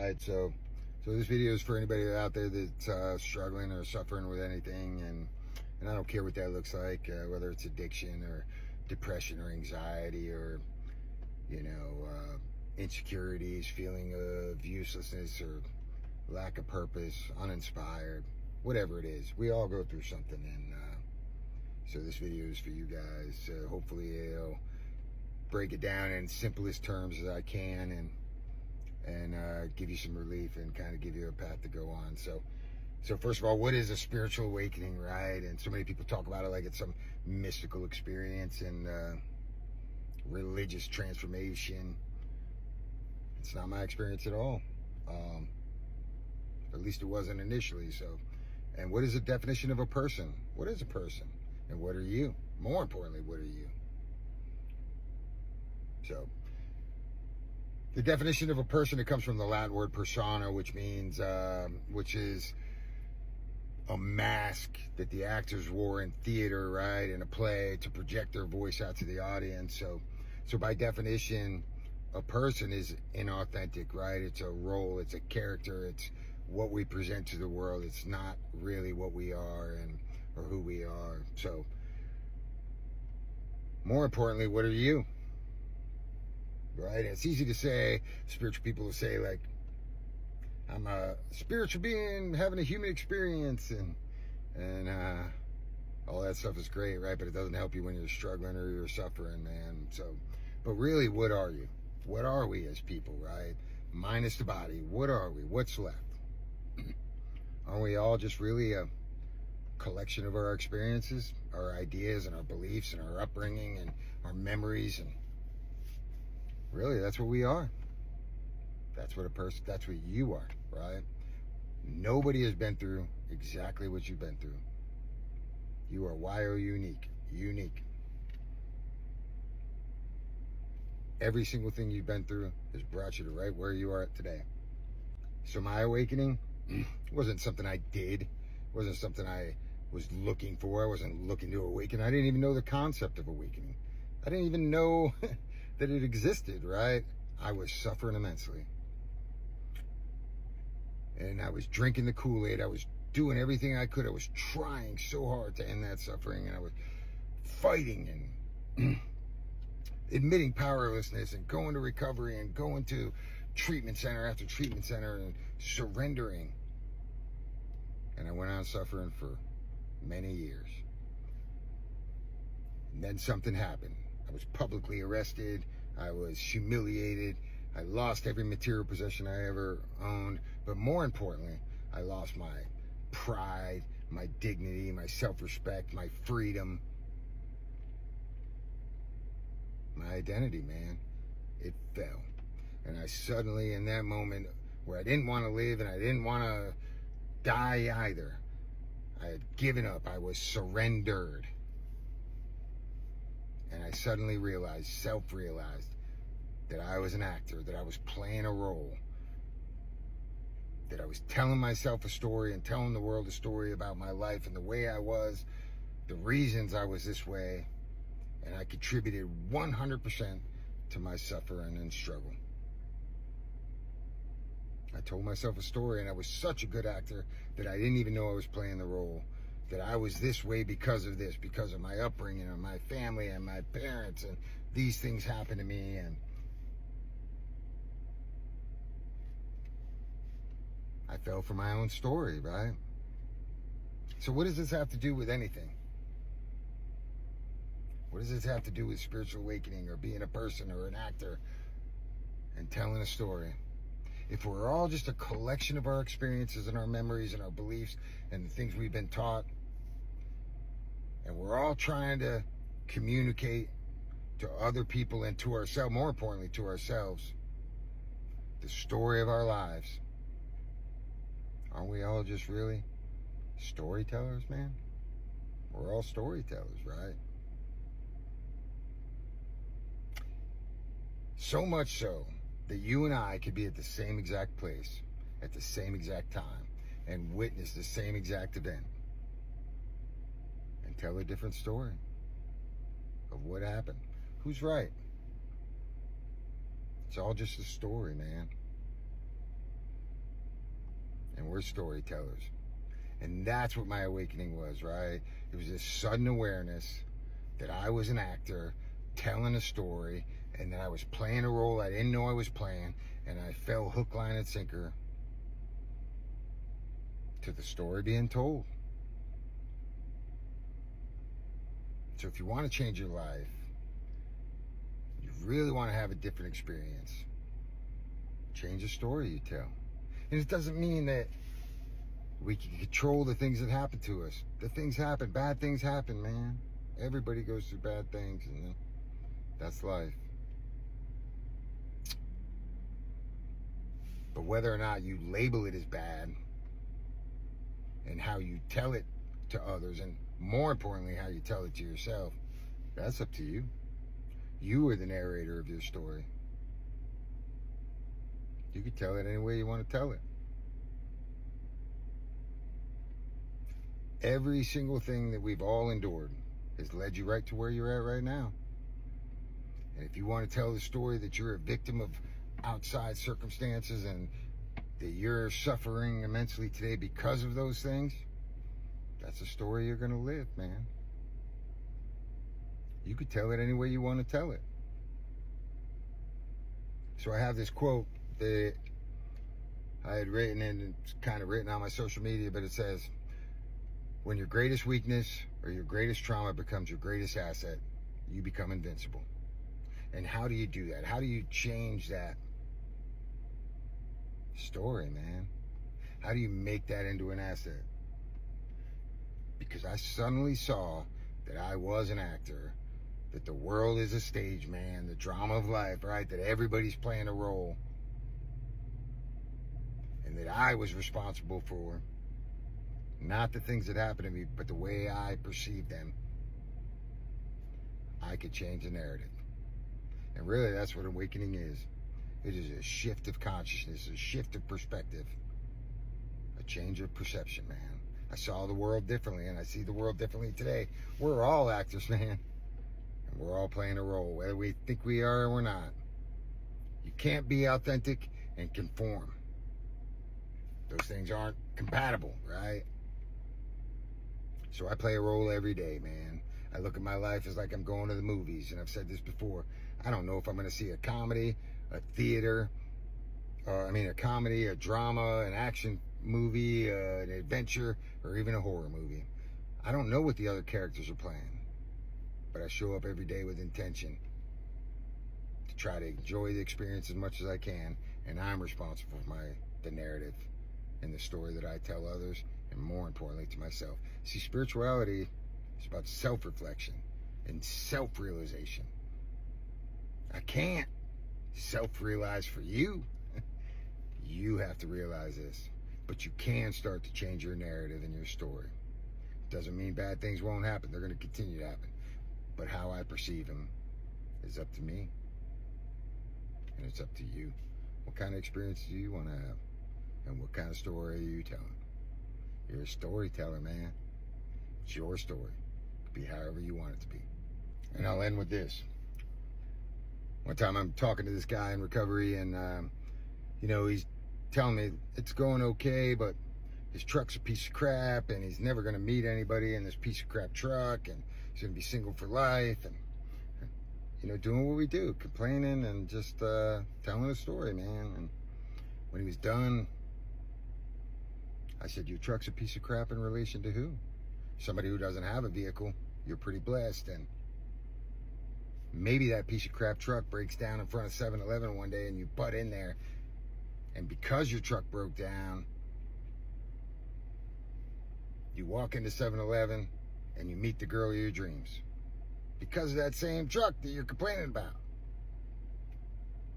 right? So this video is for anybody out there that's struggling or suffering with anything, and I don't care what that looks like, whether it's addiction or depression or anxiety or, you know, insecurities, feeling of uselessness or lack of purpose, uninspired, whatever it is. We all go through something, and so this video is for you guys. Hopefully it'll break it down in simplest terms as I can, and give you some relief and kind of give you a path to go on. So first of all, what is a spiritual awakening, right? And so many people talk about it like it's some mystical experience and religious transformation. It's not my experience at all. At least it wasn't initially. So, and what is the definition of a person? What is a person? And what are you? More importantly, what are you? So, the definition of a person, it comes from the Latin word persona, which means, which is a mask that the actors wore in theater, right, in a play to project their voice out to the audience. So by definition, a person is inauthentic, right? It's a role, it's a character, it's what we present to the world. It's not really what we are or who we are. So, more importantly, what are you? Right? It's easy to say, spiritual people will say, like, I'm a spiritual being having a human experience, and all that stuff is great, right? But it doesn't help you when you're struggling or you're suffering, man. So, but really, what are you? What are we as people, right? Minus the body, what are we? What's left? Aren't we all just really a collection of our experiences, our ideas, and our beliefs, and our upbringing, and our memories? And really, that's what we are. That's what that's what you are, right? Nobody has been through exactly what you've been through. You are wire unique. Every single thing you've been through has brought you to right where you are at today. So my awakening wasn't something I did. It wasn't something I was looking for. I wasn't looking to awaken. I didn't even know the concept of awakening. I didn't even know that it existed, right? I was suffering immensely. And I was drinking the Kool-Aid. I was doing everything I could. I was trying so hard to end that suffering. And I was fighting and admitting powerlessness and going to recovery and going to treatment center after treatment center and surrendering. And I went on suffering for many years. And then something happened. I was publicly arrested. I was humiliated. I lost every material possession I ever owned. But more importantly, I lost my pride, my dignity, my self-respect, my freedom, my identity, man. It fell. And I suddenly, in that moment where I didn't want to live and I didn't want to die either, I had given up. I was surrendered. And I suddenly realized, self-realized, that I was an actor, that I was playing a role, that I was telling myself a story and telling the world a story about my life and the way I was, the reasons I was this way, and I contributed 100% to my suffering and struggle. I told myself a story, and I was such a good actor that I didn't even know I was playing the role, that I was this way because of this, because of my upbringing and my family and my parents, and these things happened to me. And I fell for my own story, right? So what does this have to do with anything? What does this have to do with spiritual awakening or being a person or an actor and telling a story? If we're all just a collection of our experiences and our memories and our beliefs and the things we've been taught, and we're all trying to communicate to other people and to ourselves, more importantly to ourselves, the story of our lives, aren't we all just really storytellers, man? We're all storytellers, right? So much so that you and I could be at the same exact place at the same exact time and witness the same exact event and tell a different story of what happened. Who's right? It's all just a story, man. and we're storytellers. And that's what my awakening was, right? It was this sudden awareness that I was an actor telling a story, and that I was playing a role I didn't know I was playing, and I fell hook, line, and sinker to the story being told. So if you want to change your life, you really want to have a different experience, change the story you tell. And it doesn't mean that we can control the things that happen to us. The things happen, bad things happen, man. Everybody goes through bad things, and that's life. But whether or not you label it as bad, and how you tell it to others, and more importantly, how you tell it to yourself, that's up to you. You are the narrator of your story. You can tell it any way you want to tell it. Every single thing that we've all endured has led you right to where you're at right now. And if you want to tell the story that you're a victim of outside circumstances and that you're suffering immensely today because of those things, that's a story you're going to live, man. You could tell it any way you want to tell it. So I have this quote that I had written, and it's kind of written on my social media, but it says, when your greatest weakness or your greatest trauma becomes your greatest asset, you become invincible. And how do you do that? How do you change that story, man? How do you make that into an asset? Because I suddenly saw that I was an actor, that the world is a stage, man, the drama of life, right? That everybody's playing a role, and that I was responsible for not the things that happened to me, but the way I perceived them. I could change the narrative. And really, that's what awakening is. It is a shift of consciousness, a shift of perspective, a change of perception, man. I saw the world differently, and I see the world differently today. We're all actors, man. And we're all playing a role, whether we think we are or we're not. You can't be authentic and conform. Those things aren't compatible, right? So I play a role every day, man. I look at my life as like I'm going to the movies, and I've said this before. I don't know if I'm going to see a comedy, a theater, a comedy, a drama, an action movie, an adventure, or even a horror movie. I don't know what the other characters are playing, but I show up every day with intention to try to enjoy the experience as much as I can, and I'm responsible for the narrative and the story that I tell others, and more importantly to myself. See, spirituality is about self-reflection and self-realization. I can't self-realize for you. You have to realize this. But you can start to change your narrative and your story. Doesn't mean bad things won't happen. They're going to continue to happen. But how I perceive them is up to me. And it's up to you. What kind of experience do you want to have? And what kind of story are you telling? You're a storyteller, man. It's your story. It could be however you want it to be. And I'll end with this. One time I'm talking to this guy in recovery, and he's telling me it's going okay, but his truck's a piece of crap, and he's never going to meet anybody in this piece of crap truck, and he's going to be single for life, and doing what we do, complaining and just telling a story, man. And when he was done, I said, your truck's a piece of crap in relation to who? Somebody who doesn't have a vehicle. You're pretty blessed, and maybe that piece of crap truck breaks down in front of 7-Eleven one day, and you butt in there, and because your truck broke down, you walk into 7-Eleven and you meet the girl of your dreams because of that same truck that you're complaining about.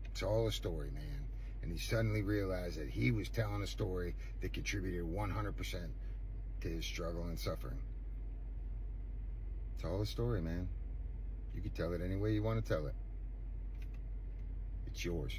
It's all a story, man. And he suddenly realized that he was telling a story that contributed 100% to his struggle and suffering. It's all a story, man. You can tell it any way you want to tell it. It's yours.